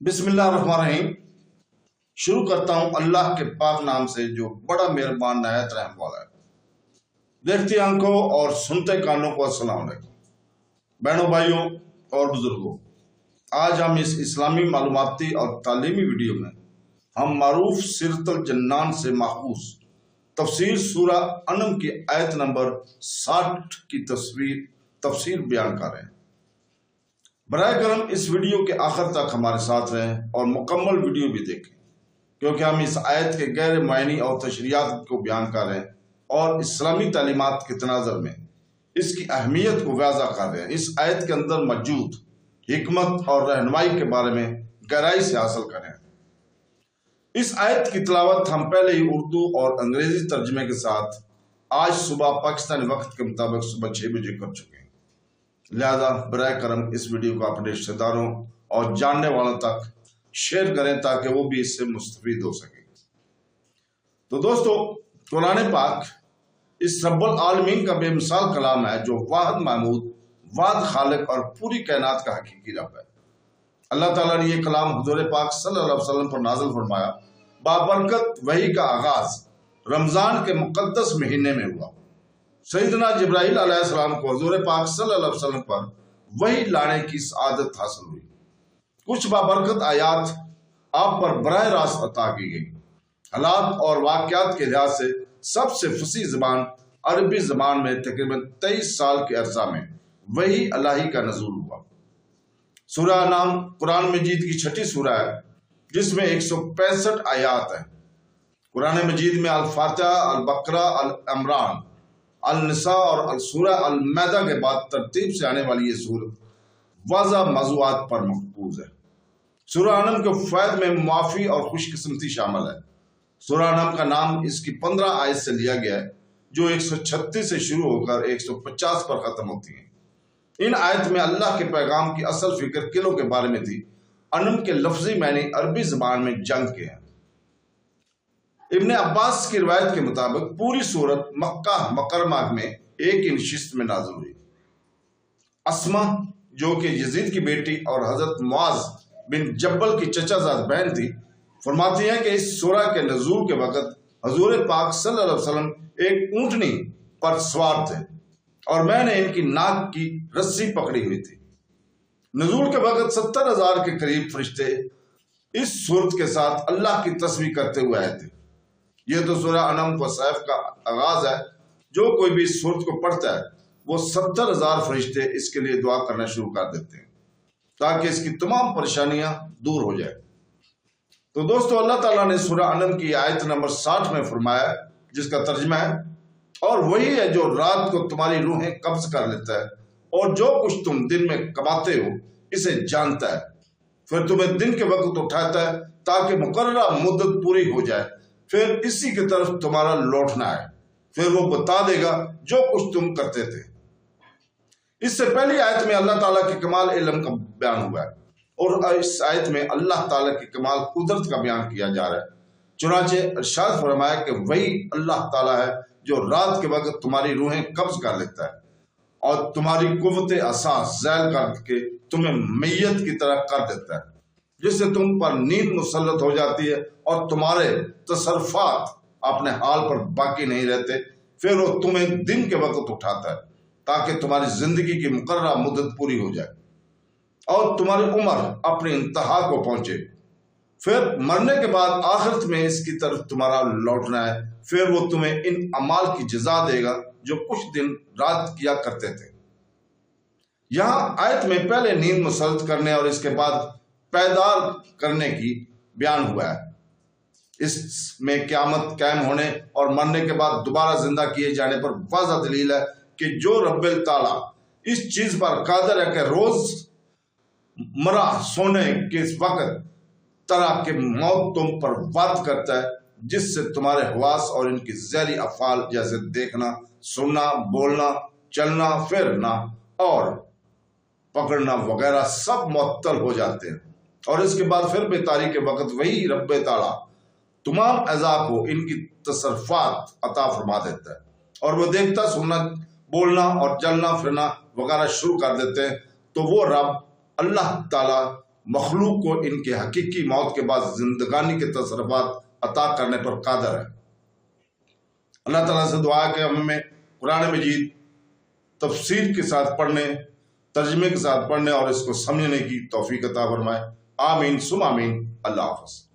बिस्मिल्लाहिर्रहमानिर्रहीम। शुरू करता हूँ अल्लाह के पाक नाम से जो बड़ा मेहरबान नहायत रहम वाला है। देखती आंखों और सुनते कानों को अस्सलाम वालेकुम। बहनों, भाइयों और बुजुर्गों, आज हम इस इस्लामी मालूमाती और तालीमी वीडियो में हम मारूफ सीरतुल जन्नान से माखूज तफसीर सूरा अनम की आयत नंबर 60 की तफसीर बयान कर रहे हैं। बराए करम इस वीडियो के आखिर तक हमारे साथ रहें और मुकम्मल वीडियो भी देखें, क्योंकि हम इस आयत के गैर मायनी और तशरीयात को बयान कर रहे हैं और इस्लामी तालीमात के तनाज़ुर में इसकी अहमियत को वाज़ा कर रहे हैं। इस आयत के अंदर मौजूद हिकमत और रहनुमाई के बारे में गहराई से हासिल करें। इस आयत की तिलावत हम पहले ही उर्दू और अंग्रेजी तर्जमे के साथ आज सुबह पाकिस्तानी वक्त के मुताबिक सुबह 6 बजे कर चुके हैं। लिहाजा बराए करम इस वीडियो को अपने रिश्तेदारों और जानने वालों तक शेयर करें ताकि वो भी इससे मुस्तफीद हो सके। तो दोस्तों, कुरान पाक इस रब्बुल आलमीन का बेमिसाल कलाम है जो वाहिद महमूद, वाहिद खालिक और पूरी कायनात का हकीकी रब है। अल्लाह ताला ने यह कलाम हुजूर पाक सल्लल्लाहु अलैहि वसल्लम पर नाज़िल फरमाया। बाबरकत वही का आगाज रमजान के मुकद्दस महीने में हुआ। सैयदना जिब्राइल अलैहिस्सलाम को हुजूर पाक सल्लल्लाहु अलैहि वसल्लम पर वही लाने की सआदत हासिल हुई। कुछ बाबरकत आयात आप पर बराह रास्त अता की गई। हालात और वाक़यात के लिहाज से सबसे फसीह ज़बान अरबी ज़बान में तकरीबन 23 साल के अरसा में वही इलाही का नज़ूल हुआ। सूरा नाम कुरान मजीद की 6ठी सूरा है जिसमें 165 आयात हैं। कुरान मजीद में अल-फातिहा, अल-बकरा, अल-इमरान, अल-निसा और अल-सूरा अल-मैदा के बाद तरतीब से आने वाली ये सूरत वाज़ा मौज़ूआत पर महफूज है। सूरा अनम के फ़ैद में मुआफ़ी और खुशकिस्मती शामिल है। सूरा अनम का नाम इसकी 15 आयत से लिया गया है जो 136 से शुरू होकर 150 पर ख़त्म होती हैं। इन आयत में अल्लाह के पैगाम की असल फिक्र किलों के बारे में थी। अनम के लफ्जी मानी अरबी ज़बान में जंग के हैं। इब्ने अब्बास की रिवायत के मुताबिक पूरी सूरत मक्का मुकर्रमा में एक नशिस्त में नाज़िल हुई। अस्मा जो कि यजीद की बेटी और हजरत मुआज बिन जब्बल की चचाजाद बहन थी, फरमाती हैं कि इस सूरा के नज़ूल के वक़्त हुजूर पाक सल्लल्लाहु अलैहि वसल्लम एक ऊँटनी पर सवार थे और मैंने इनकी नाक की रस्सी पकड़ी हुई थी। नज़ूल के वक़्त 70,000 के करीब फरिश्ते इस सूरत के साथ अल्लाह की तस्बीह करते हुए आए थे। यह तो सूरा अनम व सैफ का आगाज है। जो कोई भी इस सूरत को पढ़ता है वो 70,000 फरिश्ते इसके लिए दुआ करना शुरू कर देते हैं ताकि इसकी तमाम परेशानियां दूर हो जाए। तो दोस्तों, अल्लाह ताला ने सूरा अनम की आयत नंबर 60 में फरमाया, जिसका तर्जमा है, और वही है जो रात को तुम्हारी रूहें कब्ज कर लेता है और जो कुछ तुम दिन में कमाते हो इसे जानता है, फिर तुम्हें दिन के वक्त उठाता है ताकि मुकर्ररा मुद्दत पूरी हो जाए, फिर इसी की तरफ तुम्हारा लौटना है, फिर वो बता देगा जो कुछ तुम करते थे। इससे पहली आयत में अल्लाह ताला के कमाल इल्म का बयान हुआ है और इस आयत में अल्लाह ताला के कमाल कुदरत का बयान किया जा रहा है। चुनांचे इरशाद फरमाया कि वही अल्लाह ताला है जो रात के वक्त तुम्हारी रूहें कब्ज कर लेता है और तुम्हारी कुव्वत असास ज़ैल करके तुम्हें मैयत की तरह कर देता है, जिससे तुम पर नींद मुसल्लत हो जाती है और तुम्हारे तसर्रुफात अपने हाल पर बाकी नहीं रहते। फिर वो तुम्हें दिन के वक्त उठाता है ताकि तुम्हारी जिंदगी की मुकर्ररा मुद्दत पूरी हो जाए और तुम्हारी उम्र अपनी इंतहा को पहुंचे। फिर मरने के बाद आखिरत में इसकी तरफ तुम्हारा लौटना है, फिर वो तुम्हें इन अमाल की जजा देगा जो कुछ दिन रात किया करते थे। यहाँ आयत में पहले नींद मुसल्लत करने और इसके बाद पैदार करने की बयान हुआ है। इसमें क़यामत कायम होने और मरने के बाद दोबारा जिंदा किए जाने पर वाज़ह दलील है कि जो रब्बुल ताला इस चीज पर कादिर है कि रोज मरा सोने के इस वक्त तरह के मौत तुम पर वार करता है, जिससे तुम्हारे हवास और इनकी ज़हरी अफ़ाल जैसे देखना, सुनना, बोलना, चलना फिरना और पकड़ना वगैरह सब मुअत्तल हो जाते हैं और इसके बाद फिर बेतारी के वक्त वही रब्ब ताला तमाम अज़ा को इनकी तसर्रुफात अता फरमा देता है और वो देखता, सुनना, बोलना और चलना फिरना वगैरह शुरू कर देते हैं। तो वो रब अल्लाह ताला مخلوق کو ان کے حقیقی موت کے بعد زندگانی کے تصرفات عطا کرنے پر قادر ہے۔ اللہ تعالیٰ سے دعا ہے کہ ہمیں قرآن مجید تفسیر کے ساتھ پڑھنے، ترجمے کے ساتھ پڑھنے اور اس کو سمجھنے کی توفیق عطا فرمائے۔ آمین ثم آمین۔ اللہ حافظ۔